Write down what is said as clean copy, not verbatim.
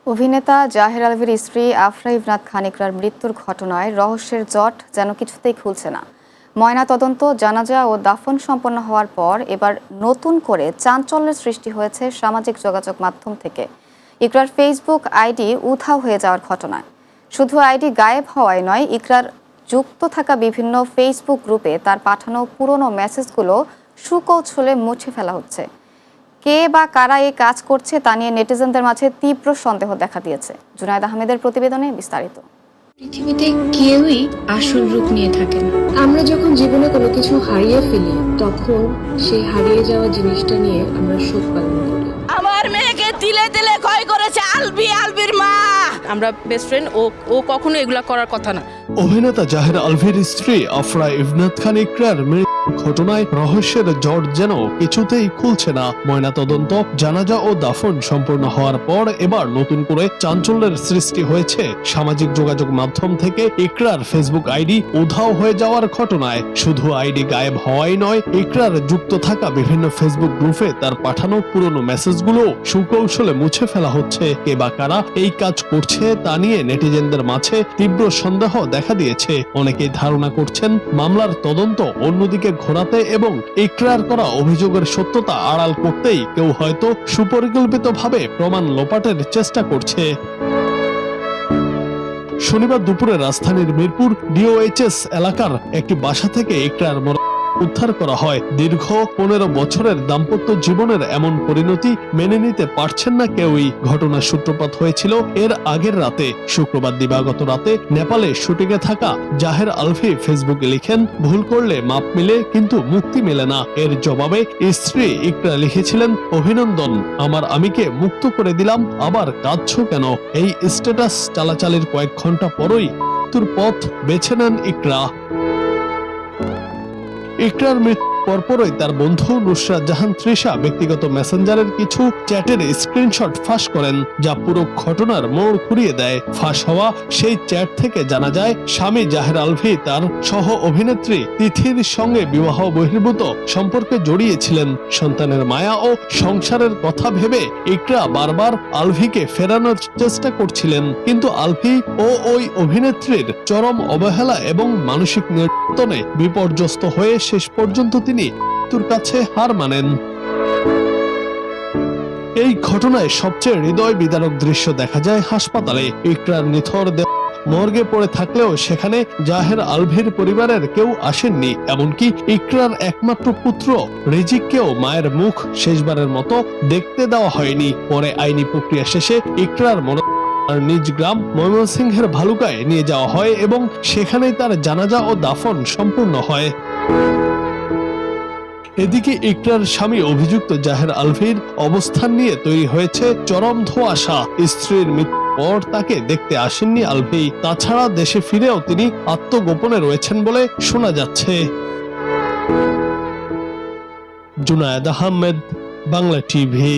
অভিনেতা জাহের আলভীর স্ত্রী আফরা ইবনাত খান ইকরার মৃত্যুর ঘটনায় রহস্যের জট যেন কিছুতেই খুলছে না। ময়নাতদন্ত, জানাজা ও দাফন সম্পন্ন হওয়ার পর এবার নতুন করে চাঞ্চল্যের সৃষ্টি হয়েছে সামাজিক যোগাযোগ মাধ্যম থেকে ইকরার ফেসবুক আইডি উধাও হয়ে যাওয়ার ঘটনায়। শুধু আইডি গায়েব হওয়ায় নয়, ইকরার যুক্ত থাকা বিভিন্ন ফেসবুক গ্রুপে তার পাঠানো পুরনো মেসেজগুলো সুকৌশলে মুছে ফেলা হচ্ছে। কে বা কারা এই কাজ করছে তা নিয়ে নেটিজেনদের মাঝে তীব্র সন্দেহ দেখা দিয়েছে। জুনায়েদ আহমেদের প্রতিবেদনে বিস্তারিত। পৃথিবীতে কেউই আসল রূপ নিয়ে থাকে না। আমরা যখন জীবনে কোনো কিছু হারিয়ে ফেলি, তখন সেই হারিয়ে যাওয়া জিনিসটা নিয়ে আমরা শোক পালন করি। আমার মেয়েকে তিলে তিলে ক্ষয় করেছে আলভির মা। আমরা বেস্ট ফ্রেন্ড, ও কখনো এগুলা করার কথা না। অভিনেতা জাহের আলভীর স্ত্রী আফরা ইবনাত খান ইকরার ঘটনায় রহস্যের জট যেন কিছুতেই খুলছে না। ময়নাতদন্ত, জানাজা ও দাফন সম্পূর্ণ হওয়ার পর এবার নতুন করে চাঞ্চল্যের সৃষ্টি হয়েছে সামাজিক যোগাযোগ মাধ্যম থেকে ইকরার ফেসবুক আইডি উধাও হয়ে যাওয়ার ঘটনায়। শুধু আইডি গায়েব হওয়াই নয়, ইকরার যুক্ত থাকা বিভিন্ন ফেসবুক গ্রুপে তার পাঠানো পুরনো মেসেজগুলো সুকৌশলে মুছে ফেলা হচ্ছে। কে বা কারা এই কাজ করছে তা নিয়ে নেটিজেনদের মাঝে তীব্র সন্দেহ দেখা দিয়েছে। অনেকেই ধারণা করছেন মামলার তদন্ত অন্যদিকে ঘোরাতে এবং ইকরার করা অভিযোগের সত্যতা আড়াল করতেই কেউ হয়তো সুপরিকল্পিতভাবে প্রমাণ লোপাটের চেষ্টা করছে। শনিবার দুপুরে রাজধানীর মিরপুর ডিওএইচএস এলাকার একটি বাসা থেকে ইকরার উদ্ধার করা হয়। দীর্ঘ 15 বছরের দাম্পত্য জীবনের এমন পরিণতি মেনে নিতে পারছেন না কেউই। ঘটনার সূত্রপাত হয়েছিল এর আগের রাতে। শুক্রবার দিবাগত রাতে নেপালে শুটিংয়ে থাকা জাহের আলভী ফেসবুকে লিখেন, ভুল করলে মাপ মিলে কিন্তু মুক্তি মেলে না। এর জবাবে স্ত্রী ইকরা লিখেছিলেন, অভিনন্দন, আমার আমিকে মুক্ত করে দিলাম, আবার কাঁদছো কেন? এই স্ট্যাটাস চালাচালির কয়েক ঘন্টা পরই মৃত্যুর পথ বেছে নেন ইকরা। ইকরার মৃত্যুর পরপরই তার বন্ধু নুসরাত জাহান তৃষা ব্যক্তিগত মেসেঞ্জারের কিছু চ্যাটের স্ক্রিনশট ফাঁস করেন, যা পুরো ঘটনার মোড় ঘুরিয়ে দেয়। ফাঁস হওয়া সেই চ্যাট থেকে জানা যায় স্বামী জাহের আলভী তার সহ অভিনেত্রী তিথির সঙ্গে বিবাহ বহির্ভূত সম্পর্কে জড়িয়েছিলেন। সন্তানের মায়া ও সংসারের কথা ভেবে ইকরা বারবার আলভীকে ফেরানোর চেষ্টা করছিলেন, কিন্তু আলভী ও ওই অভিনেত্রীর চরম অবহেলা এবং মানসিক নির্যাতনে বিপর্যস্ত হয়ে শেষ পর্যন্ত তিনি মৃত্যুর কাছে হার মানেন। এই ঘটনায় সবচেয়ে হৃদয় বিদারক দৃশ্য দেখা যায় হাসপাতালে। ইকরার নিথর দেহ মর্গে পড়ে থাকলেও সেখানে জাহের আলভীর পরিবারের কেউ আসেননি। এমনকি ইকরার একমাত্র পুত্র রিজিককেও মায়ের মুখ শেষবারের মতো দেখতে দেওয়া হয়নি। পরে আইনি প্রক্রিয়া শেষে ইকরার নিজ গ্রাম ময়মনসিংহের ভালুকায় নিয়ে যাওয়া হয় এবং সেখানেই তার জানাজা ও দাফন সম্পূর্ণ হয়। এদিকে ইকরার স্বামী অভিযুক্ত জাহের আলভীর অবস্থান নিয়ে তৈরি হয়েছে চরম ধোঁয়াশা। স্ত্রীর মৃত্যুর পর তাকে দেখতে আসেননি আলভী। তাছাড়া দেশে ফিরেও তিনি আত্মগোপনে রয়েছেন বলে শোনা যাচ্ছে। জুনায়েদ আহমেদ, বাংলা টিভি।